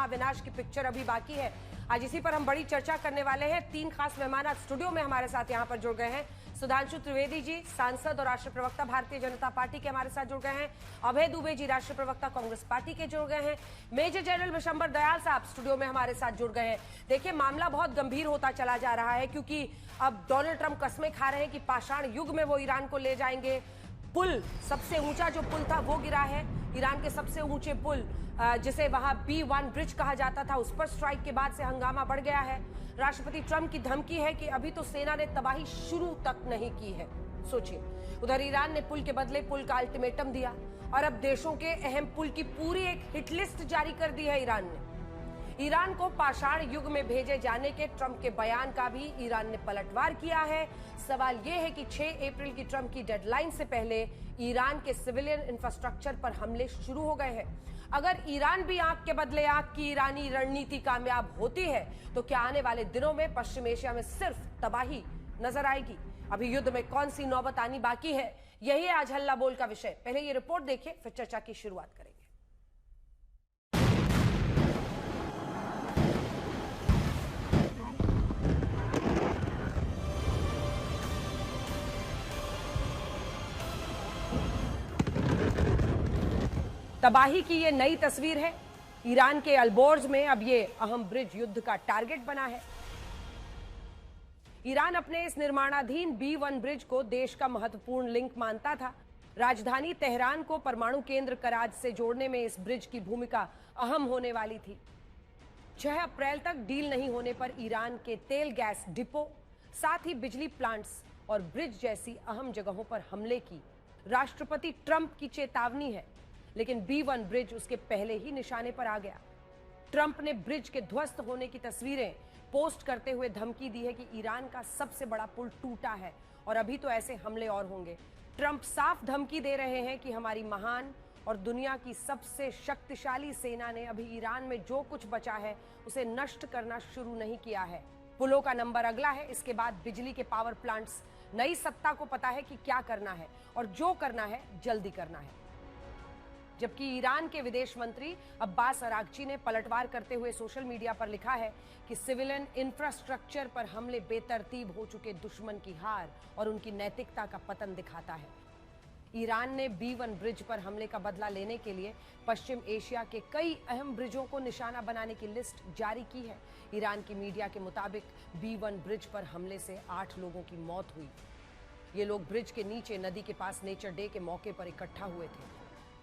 महाविनाश की पिक्चर अभी बाकी है। आज इसी पर हम बड़ी चर्चा करने वाले हैं। 3 खास मेहमान आज स्टूडियो में हमारे साथ यहाँ पर जुड़ गए हैं। सुधांशु त्रिवेदी जी, सांसद और राष्ट्रीय प्रवक्ता भारतीय जनता पार्टी के हमारे साथ जुड़ गए हैं। अभय दुबे जी, राष्ट्रीय प्रवक्ता कांग्रेस पार्टी के जुड़ गए हैं। मेजर जनरल विशंबर दयाल साहब स्टूडियो में हमारे साथ जुड़ गए हैं। देखिए, मामला बहुत गंभीर होता चला जा रहा है क्योंकि अब डोनाल्ड ट्रंप कस्में खा रहे हैं कि पाषाण युग में वो ईरान को ले जाएंगे। पुल, सबसे ऊंचा जो पुल था वो गिरा है। ईरान के सबसे ऊंचे पुल, जिसे वहां B1 ब्रिज कहा जाता था, उस पर स्ट्राइक के बाद से हंगामा बढ़ गया है। राष्ट्रपति ट्रंप की धमकी है कि अभी तो सेना ने तबाही शुरू तक नहीं की है। सोचिए, उधर ईरान ने पुल के बदले पुल का अल्टीमेटम दिया और अब देशों के अहम पुल की पूरी एक हिट लिस्ट जारी कर दी है ईरान ने। ईरान को पाषाण युग में भेजे जाने के ट्रंप के बयान का भी ईरान ने पलटवार किया है। सवाल यह है कि 6 अप्रैल की ट्रंप की डेडलाइन से पहले ईरान के सिविलियन इंफ्रास्ट्रक्चर पर हमले शुरू हो गए हैं। अगर ईरान भी आंख के बदले आंख की ईरानी रणनीति कामयाब होती है तो क्या आने वाले दिनों में पश्चिम एशिया में सिर्फ तबाही नजर आएगी? अभी युद्ध में कौन सी नौबत आनी बाकी है, यही आज हल्ला बोल का विषय। पहले ये रिपोर्ट देखिए, फिर चर्चा की शुरुआत करेंगे। तबाही की ये नई तस्वीर है। ईरान के अल्बोर्ज में अब ये अहम ब्रिज युद्ध का टारगेट बना है। ईरान अपने इस निर्माणाधीन B1 ब्रिज को देश का महत्वपूर्ण लिंक मानता था। राजधानी तेहरान को परमाणु केंद्र कराज से जोड़ने में इस ब्रिज की भूमिका अहम होने वाली थी। 6 अप्रैल तक डील नहीं होने पर ईरान के तेल गैस डिपो, साथ ही बिजली प्लांट्स और ब्रिज जैसी अहम जगहों पर हमले की राष्ट्रपति ट्रंप की चेतावनी है, लेकिन B1 ब्रिज उसके पहले ही निशाने पर आ गया। ट्रंप ने ब्रिज के ध्वस्त होने की तस्वीरें पोस्ट करते हुए धमकी दी है कि ईरान का सबसे बड़ा पुल टूटा है और अभी तो ऐसे हमले और होंगे। ट्रंप साफ धमकी दे रहे हैं कि हमारी महान और दुनिया की सबसे शक्तिशाली सेना ने अभी ईरान में जो कुछ बचा है उसे नष्ट करना शुरू नहीं किया है। पुलों का नंबर अगला है, इसके बाद बिजली के पावर प्लांट्स। नई सत्ता को पता है कि क्या करना है और जो करना है जल्दी करना है। जबकि ईरान के विदेश मंत्री अब्बास अरागची ने पलटवार करते हुए सोशल मीडिया पर लिखा है कि सिविलियन इंफ्रास्ट्रक्चर पर हमले बेतरतीब हो चुके दुश्मन की हार और उनकी नैतिकता का पतन दिखाता है। ईरान ने B1 ब्रिज पर हमले का बदला लेने के लिए पश्चिम एशिया के कई अहम ब्रिजों को निशाना बनाने की लिस्ट जारी की है। ईरान की मीडिया के मुताबिक B1 ब्रिज पर हमले से 8 लोगों की मौत हुई। ये लोग ब्रिज के नीचे नदी के पास नेचर डे के मौके पर इकट्ठा हुए थे।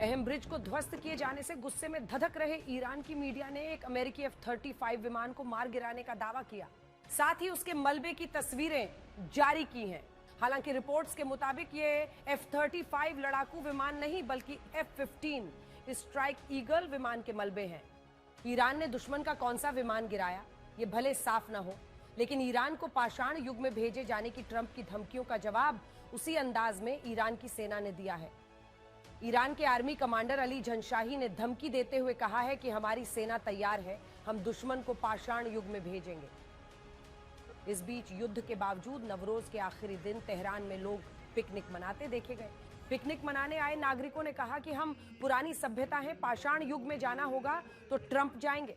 अहम ब्रिज को ध्वस्त किए जाने से गुस्से में धधक रहे ईरान की मीडिया ने एक अमेरिकी F-35 विमान को मार गिराने का दावा किया। साथ ही उसके मलबे की तस्वीरें जारी की हैं। हालांकि रिपोर्ट्स के मुताबिक ये F-35 लड़ाकू विमान नहीं बल्कि F-15 स्ट्राइक ईगल विमान के मलबे हैं। ईरान ने दुश्मन का कौन सा विमान गिराया ये भले साफ न हो, लेकिन ईरान को पाषाण युग में भेजे जाने की ट्रंप की धमकियों का जवाब उसी अंदाज में ईरान की सेना ने दिया है। ईरान के आर्मी कमांडर अली झंशाही ने धमकी देते हुए कहा है कि हमारी सेना तैयार है, हम दुश्मन को पाषाण युग में भेजेंगे। इस बीच युद्ध के बावजूद नवरोज के आखिरी दिन तेहरान में लोग पिकनिक मनाते देखे गए। पिकनिक मनाने आए नागरिकों ने कहा कि हम पुरानी सभ्यता हैं, पाषाण युग में जाना होगा तो ट्रंप जाएंगे।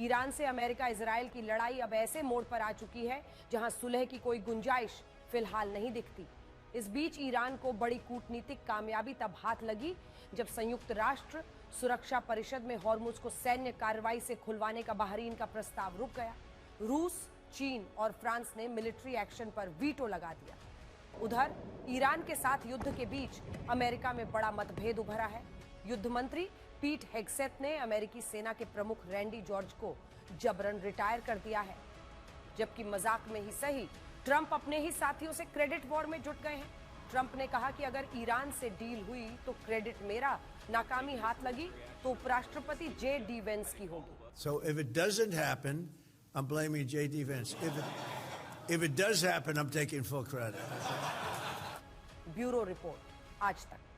ईरान से अमेरिका इजराइल की लड़ाई अब ऐसे मोड़ पर आ चुकी है जहां सुलह की कोई गुंजाइश फिलहाल नहीं दिखती। इस बीच ईरान को बड़ी कूटनीतिक कामयाबी तब हाथ लगी जब संयुक्त राष्ट्र सुरक्षा परिषद में हॉर्मुज को सैन्य कार्रवाई से खुलवाने का बहरीन का प्रस्ताव रुक गया। रूस, चीन और फ्रांस ने मिलिट्री एक्शन पर वीटो लगा दिया। उधर ईरान के साथ युद्ध के बीच अमेरिका में बड़ा मतभेद उभरा है। युद्ध मंत्री पीट हेग्सेथ ने अमेरिकी सेना के प्रमुख रैंडी जॉर्ज को जबरन रिटायर कर दिया है, जबकि मजाक में ही सही ट्रंप अपने ही साथियों से क्रेडिट वॉर में जुट गए हैं। ट्रंप ने कहा कि अगर ईरान से डील हुई तो क्रेडिट मेरा, नाकामी हाथ लगी तो उपराष्ट्रपति J.D. Vance की होगी। So if it doesn't happen, I'm blaming J.D. Vance. If it does happen, I'm taking full credit. Bureau report, आज तक।